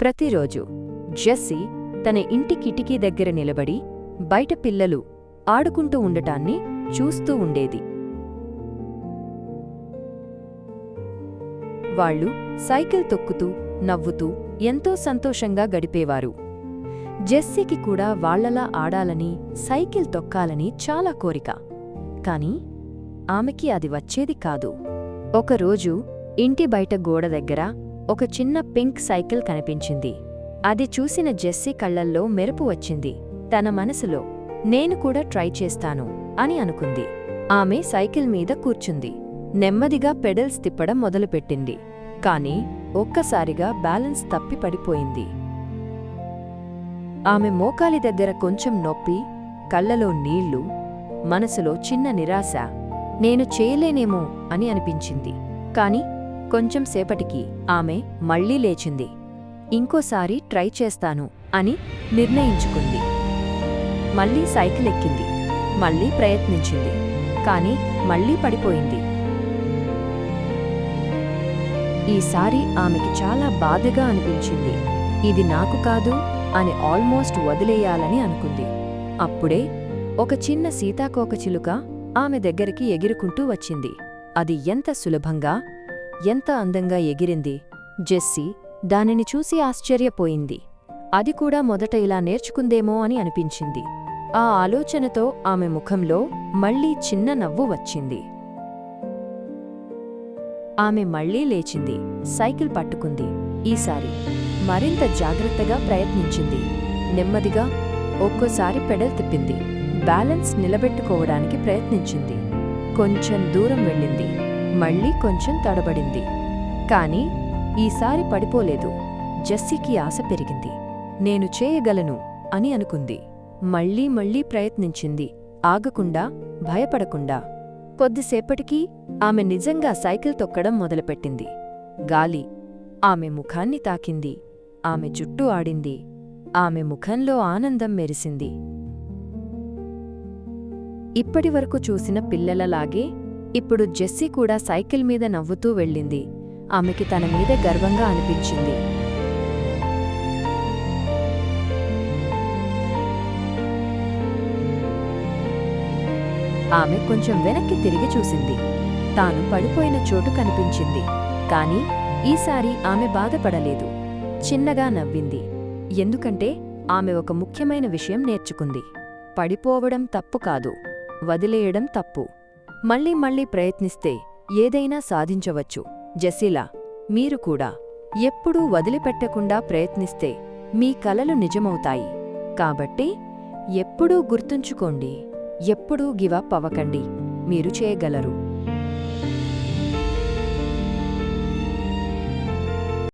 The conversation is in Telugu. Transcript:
ప్రతిరోజు జెస్సీ తన ఇంటి కిటికీ దగ్గర నిలబడి బయట పిల్లలు ఆడుకుంటూ ఉండటాన్ని చూస్తూ ఉండేది. వాళ్ళు సైకిల్ తొక్కుతూ నవ్వుతూ ఎంతో సంతోషంగా గడిపేవారు. జెస్సీకి కూడా వాళ్లలా ఆడాలని సైకిల్ తొక్కాలని చాలా కోరిక. కాని ఆమెకి అది వచ్చేది కాదు. ఒకరోజు ఇంటి బయట గోడ దగ్గర ఒక చిన్న పింక్ సైకిల్ కనిపించింది. అది చూసిన జెస్సీ కళ్లల్లో మెరుపు వచ్చింది. తన మనసులో నేను కూడా ట్రై చేస్తాను అని అనుకుంది. ఆమె సైకిల్ మీద కూర్చుంది. నెమ్మదిగా పెడల్స్ తిప్పడం మొదలుపెట్టింది. కాని ఒక్కసారిగా బ్యాలెన్స్ తప్పి పడిపోయింది. ఆమె మోకాలి దగ్గర కొంచెం నొప్పి, కళ్లలో నీళ్లు, మనసులో చిన్న నిరాశ. నేను చేయలేనేమో అని అనిపించింది. కాని కొంచెం సేపటికి ఆమె మళ్లీ లేచింది. ఇంకోసారి ట్రై చేస్తాను అని నిర్ణయించుకుంది. మళ్లీ సైకిల్ ఎక్కింది. మళ్లీ ప్రయత్నించింది. కాని మళ్లీ పడిపోయింది. ఈసారి ఆమెకి చాలా బాధగా అనిపించింది. ఇది నాకు కాదు అని ఆల్మోస్ట్ వదిలేయాలని అనుకుంది. అప్పుడే ఒక చిన్న సీతాకోకచిలుక ఆమె దగ్గరికి ఎగిరుకుంటూ వచ్చింది. అది ఎంత సులభంగా, ఎంత అందంగా ఎగిరింది. జెస్సీ దానిని చూసి ఆశ్చర్యపోయింది. అది కూడా మొదట ఇలా నేర్చుకుందేమో అని అనిపించింది. ఆ ఆలోచనతో ఆమె ముఖంలో మళ్లీ చిన్న నవ్వు వచ్చింది. ఆమె మళ్లీ లేచింది. సైకిల్ పట్టుకుంది. ఈసారి మరింత జాగ్రత్తగా ప్రయత్నించింది. నెమ్మదిగా ఒక్కోసారి పెడల్ తిప్పింది. బ్యాలెన్స్ నిలబెట్టుకోవడానికి ప్రయత్నించింది. కొంచెం దూరం వెళ్ళింది. మళ్లీ కొంచెం తడబడింది. కాని ఈసారి పడిపోలేదు. జెస్సీకి ఆశ పెరిగింది. నేను చేయగలను అని అనుకుంది. మళ్లీ ప్రయత్నించింది. ఆగకుండా, భయపడకుండా. కొద్దిసేపటికి ఆమె నిజంగా సైకిల్ తొక్కడం మొదలుపెట్టింది. గాలి ఆమె ముఖాన్ని తాకింది. ఆమె జుట్టు ఆడింది. ఆమె ముఖంలో ఆనందం మెరిసింది. ఇప్పటివరకు చూసిన పిల్లలలాగే ఇప్పుడు జెస్సీ కూడా సైకిల్ మీద నవ్వుతూ వెళ్ళింది. ఆమెకి తన మీద గర్వంగా అనిపించింది. ఆమె కొంచెం వెనక్కి తిరిగి చూసింది. తాను పడిపోయిన చోటు కనిపించింది. కాని ఈసారి ఆమె బాధపడలేదు. చిన్నగా నవ్వింది. ఎందుకంటే ఆమె ఒక ముఖ్యమైన విషయం నేర్చుకుంది. పడిపోవడం తప్పు కాదు, వదిలేయడం తప్పు. మళ్లీ ప్రయత్నిస్తే ఏదైనా సాధించవచ్చు. జెస్సీలా మీరు కూడా ఎప్పుడూ వదిలిపెట్టకుండా ప్రయత్నిస్తే మీ కలలు నిజమవుతాయి. కాబట్టి ఎప్పుడూ గుర్తుంచుకోండి, ఎప్పుడూ గివప్ అవ్వకండి. మీరు చేయగలరు.